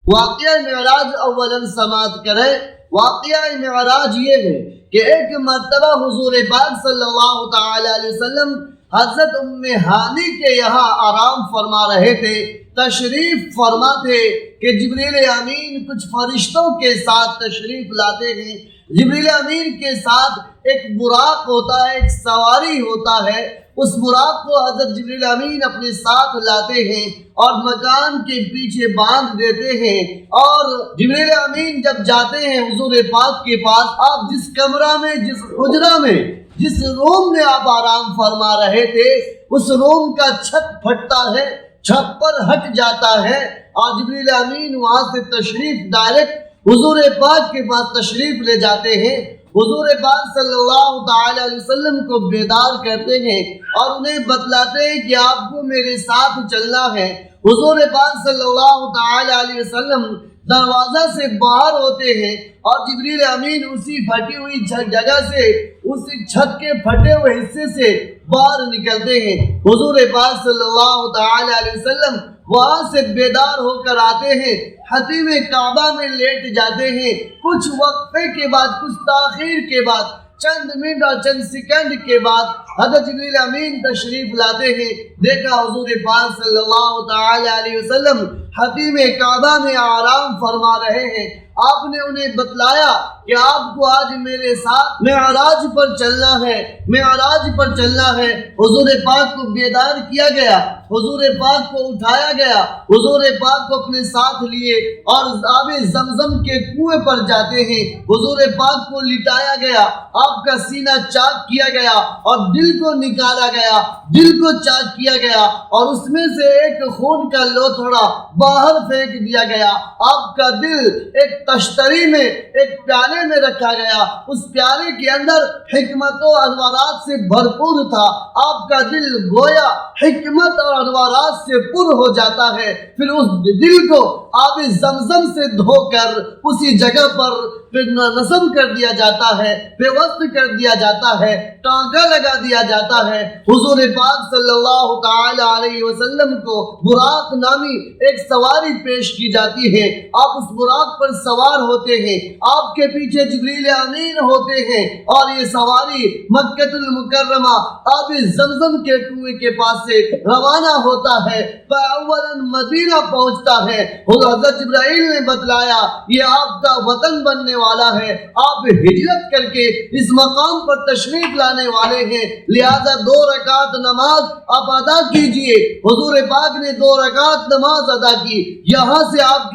واقعہ معراج اولاً سماعت کریں۔ واقعہ معراج یہ ہے کہ ایک مرتبہ حضور پاک صلی اللہ تعالی علیہ وسلم حضرت ام ہانی کے یہاں آرام فرما رہے تھے، تشریف فرما تھے کہ جبریل امین کچھ فرشتوں کے ساتھ تشریف لاتے ہیں۔ جبریل امین کے ساتھ ایک براق ہوتا ہے، ایک سواری ہوتا ہے، اس براق کو حضرت جبریل امین اپنے ساتھ لاتے ہیں اور مکان کے پیچھے باندھ دیتے ہیں، اور جبریل امین جب جاتے ہیں حضور پاک کے پاس، آپ جس کمرہ میں، جس حجرہ میں، جس روم میں آپ آرام فرما رہے تھے، اس روم کا چھت پھٹتا ہے، چھپر ہٹ جاتا ہے، اور جبریل امین وہاں سے تشریف ڈائریکٹ حضور پاک کے پاس تشریف لے جاتے ہیں۔ حضور پاک صلی اللہ تعالی علیہ وسلم کو بیدار کرتے ہیں اور انہیں بتلاتے ہیں کہ آپ کو میرے ساتھ چلنا ہے۔ حضور پاک صلی اللہ تعالی علیہ وسلم دروازہ سے باہر ہوتے ہیں اور جبریل امین اسی پھٹی ہوئی جگہ سے، اسی چھت کے پھٹے ہوئے حصے سے باہر نکلتے ہیں۔ حضور پاک صلی اللہ تعالی علیہ وسلم وہاں سے بیدار ہو کر آتے ہیں، حتیم کعبہ میں لیٹ جاتے ہیں۔ کچھ وقفے کے بعد، کچھ تاخیر کے بعد، چند منٹ اور چند سیکنڈ کے بعد حضرت جبریل امین تشریف لاتے ہیں۔ دیکھا حضور پاک صلی اللہ تعالی علیہ وسلم حتیم کعبہ میں آرام فرما رہے ہیں۔ آپ نے انہیں بتلایا کہ آپ کو آج میرے ساتھ معراج پر چلنا ہے، معراج پر چلنا ہے۔ حضور پاک کو بیدار کیا گیا، حضور پاک کو اٹھایا گیا، حضور پاک کو اپنے ساتھ لیے اور آب زمزم کے کنویں پر جاتے ہیں۔ حضور پاک کو لٹایا گیا، آپ کا سینہ چاک کیا گیا اور دل کو نکالا گیا، دل کو چاک کیا گیا اور اس میں سے ایک خون کا لوتھڑا باہر پھینک دیا گیا۔ آپ کا دل ایک تشتری میں، ایک پیالے میں رکھا گیا، اس پیالے کے اندر حکمت و انوارات سے بھرپور تھا۔ آپ کا دل گویا حکمت اور انوارات سے پر ہو جاتا ہے۔ پھر اس دل کو آب زمزم سے دھو کر اسی جگہ پر پھر نصب کر دیا جاتا ہے، پیوست کر دیا جاتا ہے، ٹانکا لگا دیا جاتا ہے۔ حضور پاک صلی اللہ تعالی علیہ وسلم کو براق نامی ایک سواری پیش کی جاتی ہے۔ آپ اس براق پر سوار ہوتے ہیں، آپ کے پیچھے جبریل امین ہوتے ہیں اور یہ سواری مکہ المکرمہ آب زمزم کے کنویں کے پاس سے روانہ ہوتا ہے، اولاً مدینہ پہنچتا ہے۔ حضرت جبرائیل نے بتلایا یہ آپ کا وطن بننے والا ہے، آپ ہجرت کر کے اس مقام پر تشریف لانے والے ہیں، لہذا 2 رکعت نماز آپ ادا کیجئے۔ حضور پاک نے 2 رکعت نماز ادا کی، یہاں سے آپ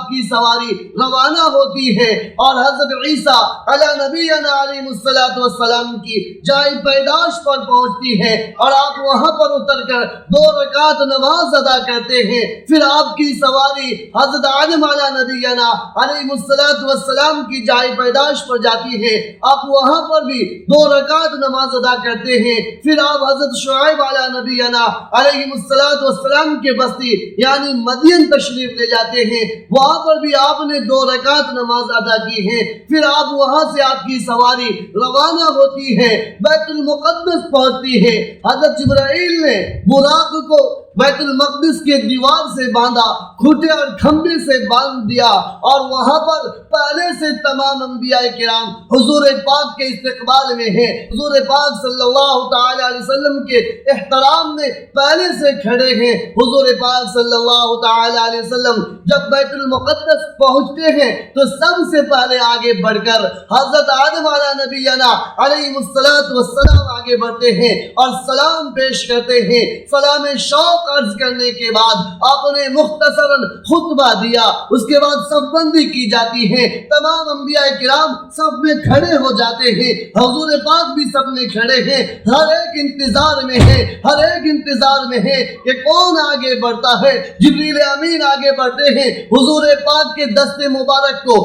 کی سواری روانہ ہوتی ہے اور حضرت عیسیٰ علی نبینا علیہ السلام کی جائے پیدائش پر پہنچتی ہے اور آپ وہاں پر اتر کر 2 رکعت نماز ادا کرتے ہیں۔ پھر آپ کی سواری حضرت آدم علی نبینا علیہ السلام کی جائے پیدائش پر جاتی ہے، آپ وہاں پر بھی 2 رکعت نماز ادا کرتے ہیں۔ پھر آپ حضرت شعیب علی نبینا علیہ السلام کے بستی یعنی مدین تشریف لے جاتے ہیں، وہاں پر بھی آپ نے 2 رکعت نماز ادا کی ہے۔ پھر آپ وہاں سے آپ کی سواری روانہ ہوتی ہے، بیت المقدس پہنچتی ہے۔ حضرت جبرائیل نے براق کو بیت المقدس کے دیوار سے باندھا، کھوٹے اور کھمبے سے باندھ دیا اور وہاں پر پہلے سے تمام انبیاء کرام حضور پاک کے استقبال میں ہیں، حضور پاک صلی اللہ تعالی علیہ وسلم کے احترام میں پہلے سے کھڑے ہیں۔ حضور پاک صلی اللہ تعالی علیہ وسلم جب بیت المقدس پہنچتے ہیں تو سب سے پہلے آگے بڑھ کر حضرت آدم علی نبینا علیہ السلام آگے بڑھتے ہیں اور سلام پیش کرتے ہیں۔ سلام شوق عرض کرنے کے بعد آپ نے مختصراً خطبہ دیا، اس کے بعد صف بندی کی جاتی ہے، تمام انبیاء کرام سب میں کھڑے ہو جاتے ہیں، حضور پاک بھی سب میں کھڑے ہیں، ہر ایک انتظار میں ہے، ہر ایک انتظار میں ہے کہ کون آگے بڑھتا ہے۔ جبریل امین آگے بڑھتے ہیں، حضور پاک کے دست مبارک کو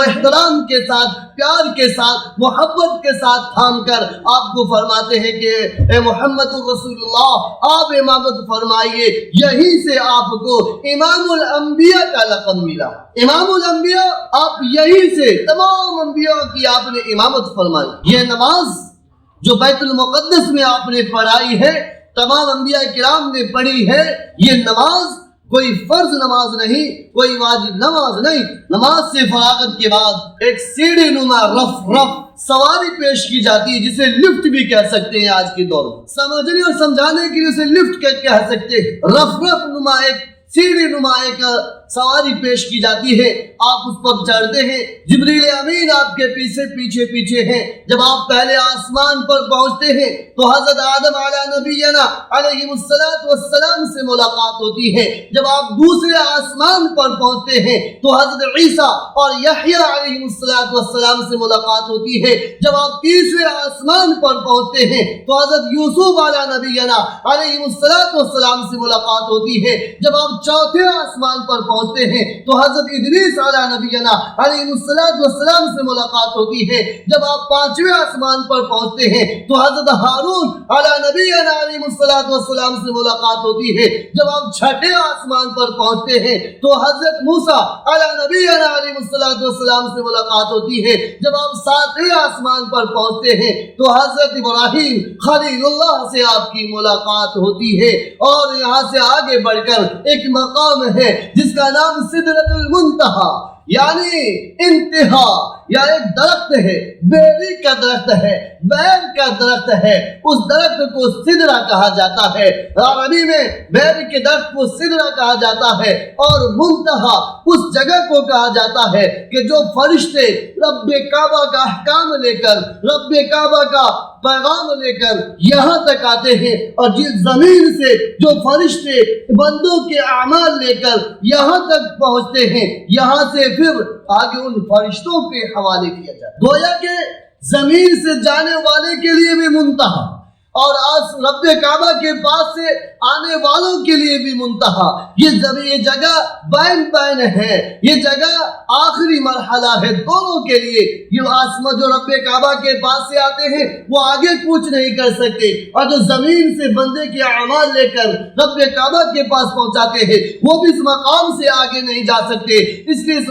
احترام کے ساتھ، پیار کے ساتھ، محبت کے ساتھ تھام کر آپ کو فرماتے ہیں کہ اے محمد رسول اللہ آپ امامت فرمائیے۔ یہیں سے آپ کو امام الانبیاء کا لقب ملا۔ امام الانبیاء آپ یہیں سے تمام انبیاء کی آپ نے امامت فرمائی۔ یہ نماز جو بیت المقدس میں آپ نے پڑھائی ہے، تمام انبیاء کرام نے پڑھی ہے، یہ نماز کوئی فرض نماز نہیں، کوئی واجب نماز نہیں، نماز سے فراغت کے بعد ایک سیڑھی نما رف سواری پیش کی جاتی ہے، جسے لفٹ بھی کہہ سکتے ہیں آج کے دور میں، سمجھنے اور سمجھانے کے لیے اسے لفٹ کہہ سکتے ہیں۔ رف نما ایک سیڑھی نما ایک سواری پیش کی جاتی ہے، آپ اس پر چڑھتے ہیں، جبریل امین آپ کے پیچھے ہیں۔ جب آپ پہلے آسمان پر پہنچتے ہیں تو حضرت آدم علیہ نبینا علیہ السلام سے ملاقات ہوتی ہے۔ جب آپ دوسرے آسمان پر پہنچتے ہیں تو حضرت عیسیٰ اور یحییٰ علیہ السلام سے ملاقات ہوتی ہے۔ جب آپ تیسرے آسمان پر پہنچتے ہیں تو حضرت یوسف علیہ نبینا علیہ السلام سے ملاقات ہوتی ہے۔ جب آپ چوتھے آسمان پر پہنچتے ہیں تو حضرت ادریس علیہ نبینا علیہ السلام سے ملاقات ہوتی ہے۔ جب آپ پانچویں آسمان پر پہنچتے ہیں تو حضرت ہارون علیہ نبینا علیہ السلام سے ملاقات ہوتی ہے۔ جب آپ چھٹے آسمان پر پہنچتے ہیں تو حضرت موسیٰ علیہ نبینا علیہ السلام سے ملاقات ہوتی ہے۔ جب آپ ساتویں آسمان پر پہنچتے ہیں تو حضرت ابراہیم خلیل اللہ سے آپ کی ملاقات ہوتی ہے۔ اور یہاں سے آگے بڑھ کر ایک مقام ہے جس کا نام سدرۃ المنتہا یعنی انتہا، یا ایک درخت ہے، بیری کا درخت ہے، بیر کا درخت ہے، اس درخت کو سدرہ کہا جاتا ہے۔ عربی میں بیر کے درخت کو سدرہ کہا جاتا ہے، اور منتہا اس جگہ کو کہا جاتا ہے کہ جو فرشتے رب کعبہ کا احکام لے کر، رب کعبہ کا پیغام لے کر یہاں تک آتے ہیں، اور جس زمین سے جو فرشتے بندوں کے اعمال لے کر یہاں تک پہنچتے ہیں، یہاں سے پھر آگے ان فرشتوں کے حوالے کیا جاتا ہے۔ گویا کہ زمین سے جانے والے کے لیے بھی منتہا، اور آج رب کعبہ کے پاس سے آنے والوں کے لیے بھی منتہا۔ یہ جگہ بین ہے، یہ جگہ آخری مرحلہ ہے دونوں کے لیے۔ یہ آسمان جو رب کعبہ کے پاس سے آتے ہیں وہ آگے کچھ نہیں کر سکتے، اور جو زمین سے بندے کے اعمال لے کر رب کعبہ کے پاس پہنچاتے ہیں وہ بھی اس مقام سے آگے نہیں جا سکتے۔ اس لیے اس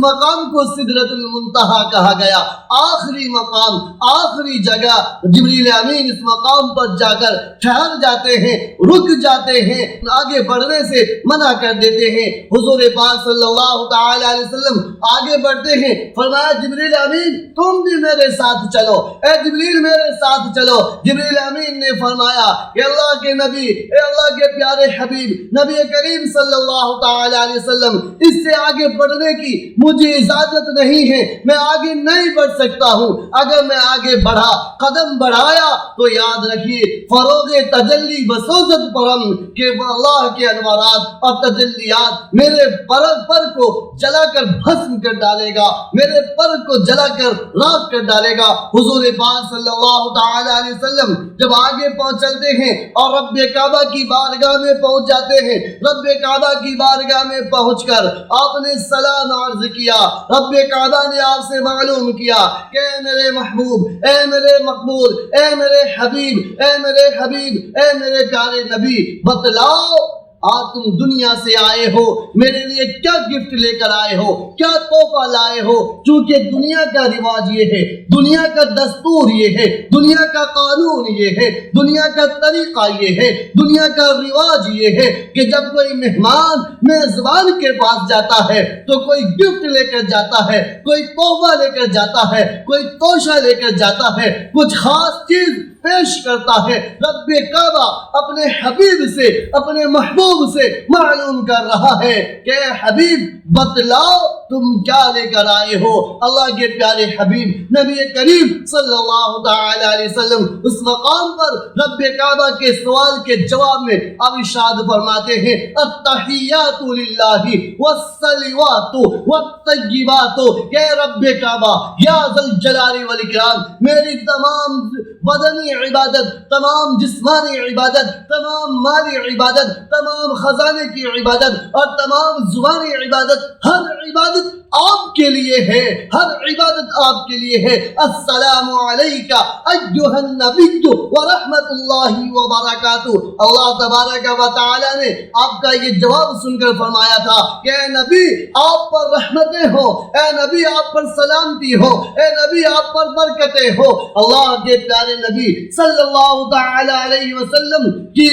مقام کو سدرۃ المنتہا کہا گیا، آخری مقام، آخری جگہ۔ جبریل امین اس مقام پر جا کر ٹھہر جاتے ہیں، رک جاتے ہیں، آگے بڑھنے سے منع کر دیتے ہیں۔ حضور پاک صلی اللہ تعالی علیہ وسلم آگے بڑھتے ہیں، فرمایا جبریل امین تم بھی میرے ساتھ چلو، اے جبریل میرے ساتھ چلو۔ جبریل امین نے فرمایا کہ اللہ کے نبی، اے اللہ کے پیارے حبیب نبی کریم صلی اللہ تعالی علیہ وسلم، اس سے آگے بڑھنے کی مجھے اجازت نہیں ہے، میں آگے نہیں بڑھ سکتا ہوں۔ اگر میں آگے بڑھا، قدم بڑھایا تو یاد رکھیے فروغ تجلی بسوزت پرم کہ اللہ کے انوارات اور تجلیات میرے پر کو جلا کر بھسم کر ڈالے گا، میرے پر کو جلا کر راکھ کر ڈالے گا۔ حضور پاک صلی اللہ تعالی علیہ وسلم جب آگے چلتے ہیں اور رب کعبہ کی بارگاہ میں پہنچ جاتے ہیں، رب کعبہ کی بارگاہ میں پہنچ کر آپ نے سلام عرض کیا۔ رب کعبہ نے آپ سے معلوم کیا کہ اے میرے محبوب، اے میرے مقبول، اے میرے حبیب، اے میرے حبیب، اے میرے پیارے نبی، بتلاؤ آج تم دنیا سے آئے ہو، میرے لیے کیا گفٹ لے کر آئے ہو، کیا تحفہ لائے ہو؟ چونکہ دنیا کا رواج یہ ہے، دنیا کا دستور یہ ہے، دنیا کا قانون یہ ہے، دنیا کا طریقہ یہ ہے، دنیا کا رواج یہ ہے کہ جب کوئی مہمان میزبان کے پاس جاتا ہے تو کوئی گفٹ لے کر جاتا ہے، کوئی تحفہ لے کر جاتا ہے، کوئی توشہ لے کر جاتا ہے، کچھ خاص چیز پیش کرتا ہے۔ رب کعبہ اپنے حبیب سے، اپنے محبوب سے معلوم کر رہا ہے کہ اے حبیب بتلاؤ تم کیا لے کر آئے ہو۔ اللہ کے پیارے حبیب نبی کریم صلی اللہ تعالی علیہ وسلم اس مقام پر رب کعبہ کے سوال کے جواب میں اب ارشاد فرماتے ہیں التحیات للہ والصلوات والطیبات، کہ رب کعبہ یا ذل جلال والاکرام میری تمام بدنی عبادت، تمام جسمانی عبادت، تمام مالی عبادت، تمام خزانے کی عبادت اور تمام زبانی عبادت ہر عبادت آپ کے لیے ہے، ہر عبادت آپ کے لیے ہے۔ السلام علیکہ ایھا النبی ورحمۃ اللہ وبرکاتہ۔ اللہ تبارک و تعالی نے آپ کا یہ جواب سن کر فرمایا تھا کہ اے نبی آپ پر رحمتیں ہو، اے نبی آپ پر سلامتی ہو، اے نبی آپ پر برکتیں ہو۔ اللہ کے پیارے نبی صلی اللہ تعالی علیہ وسلم کی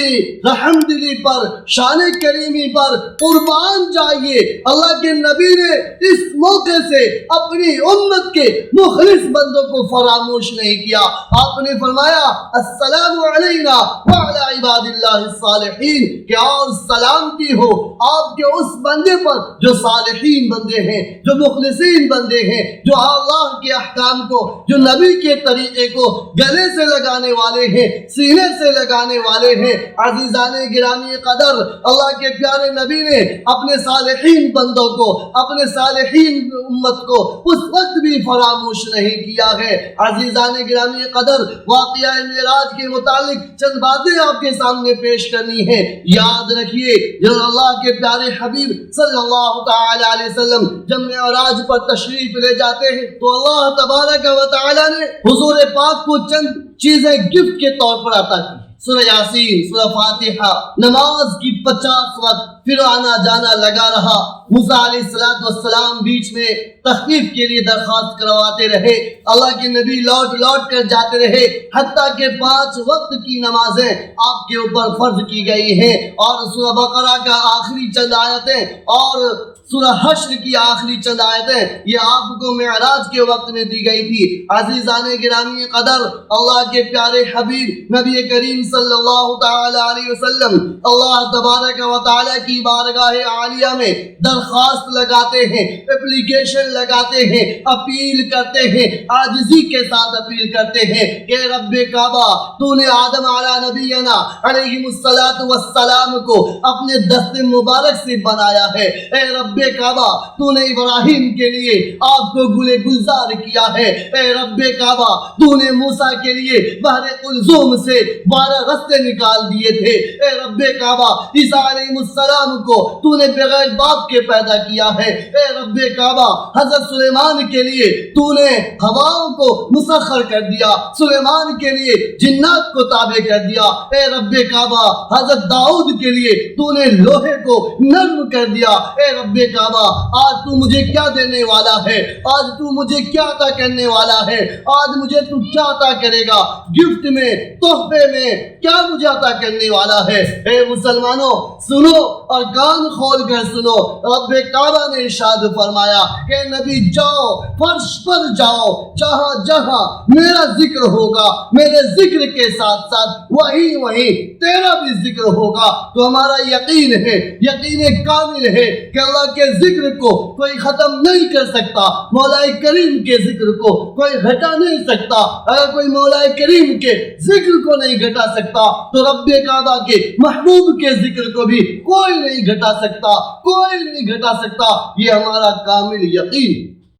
رحم دلی پر، شان کریمی پر قربان جائیے۔ اللہ کے نبی نے اس موقع سے اپنی امت کے مخلص بندوں کو فراموش نہیں کیا۔ آپ نے فرمایا السلام علینا وعلی عباد اللہ الصالحین، کہ اور سلامتی ہو آپ کے اس بندے پر جو صالحین بندے ہیں، جو مخلصین بندے ہیں، جو اللہ کے احکام کو، جو نبی کے طریقے کو گلے سے لگانے والے ہیں، سینے سے لگانے والے ہیں۔ عزیزان گرامی قدر، اللہ کے پیارے نبی نے اپنے صالحین بندوں کو، اپنے صالحین امت کو اس وقت بھی فراموش نہیں کیا ہے۔ عزیزان گرامی قدر، واقعہ معراج کے متعلق چند باتیں آپ کے سامنے پیش کرنی ہے۔ یاد رکھیے جب اللہ کے پیارے حبیب صلی اللہ تعالی علیہ وسلم جب معراج پر تشریف لے جاتے ہیں تو اللہ تبارک و تعالی نے حضور پاک کو چند چیزیں گفٹ کے طور پر عطا کی۔ سورہ یاسین، سورہ فاتحہ، نماز کی 50 وقت، پھر آنا جانا لگا رہا۔ موسیٰ علیہ السلام بیچ میں تخفیف کے لیے درخواست کرواتے رہے، اللہ کے نبی لوٹ لوٹ کر جاتے رہے، حتیٰ کہ 5 وقت کی نمازیں آپ کے اوپر فرض کی گئی ہیں۔ اور سورہ بقرہ کا آخری چند آیتیں اور سورہ حشر کی آخری چند آیتیں یہ آپ کو معراج کے وقت میں دی گئی تھی۔ عزیزان گرامی قدر، اللہ کے پیارے حبیب نبی کریم صلی اللہ تعالی علیہ وسلم اللہ تبارک و تعالی کی بارگاہ عالیہ میں درخواست لگاتے ہیں، اپلیکیشن لگاتے ہیں، اپیل کرتے ہیں، عاجزی کے ساتھ اپیل کرتے ہیں کہ رب کعبہ تو نے آدم علی نبینا علیہ السلام کو اپنے دست مبارک سے بنایا ہے۔ اے رب کعبہ تو نے ابراہیم کے لیے آپ کو گل گلزار کیا ہے۔ اے رب کعبہ تو نے موسیٰ کے لیے بحر قلزم سے 12 رستے نکال دیے تھے۔ اے رب کعبہ عیسیٰ علیہ السلام کو تو نے بغیر باپ کے پیدا کیا ہے۔ اے رب کعبہ حضرت سلیمان کے لیے تو نے ہواؤں کو مسخر کر دیا، سلیمان کے لیے جنات کو تابع کر دیا۔ اے رب کعبہ حضرت داؤد کے لیے تو نے لوہے کو نرم کر دیا۔ اے رب کعبہ آج تو مجھے کیا دینے والا ہے؟ آج تو مجھے کیا عطا کرنے والا ہے؟ آج مجھے تو کیا عطا کرے گا؟ گفٹ میں، تحفے میں کیا مجھے عطا کرنے والا ہے؟ اے مسلمانوں سنو اور کان کھول کر سنو، رب کعبہ نے ارشاد فرمایا کہ نبی جاؤ، فرش پر جاؤ، جہاں جہاں میرا ذکر ہوگا، میرے ذکر کے ساتھ ساتھ وہی تیرا بھی ذکر ہوگا۔ تو ہمارا یقین ہے، یقین کامل ہے کہ اللہ کے ذکر کو کوئی ختم نہیں کر سکتا، مولا کریم کے ذکر کو کوئی گھٹا نہیں سکتا۔ اگر کوئی مولا کریم کے ذکر کو نہیں گھٹا سکتا تو رب کعبہ کے محبوب کے ذکر کو بھی کوئی نہیں گھٹا سکتا، کوئی نہیں گھٹا سکتا۔ یہ ہمارا کامل یقین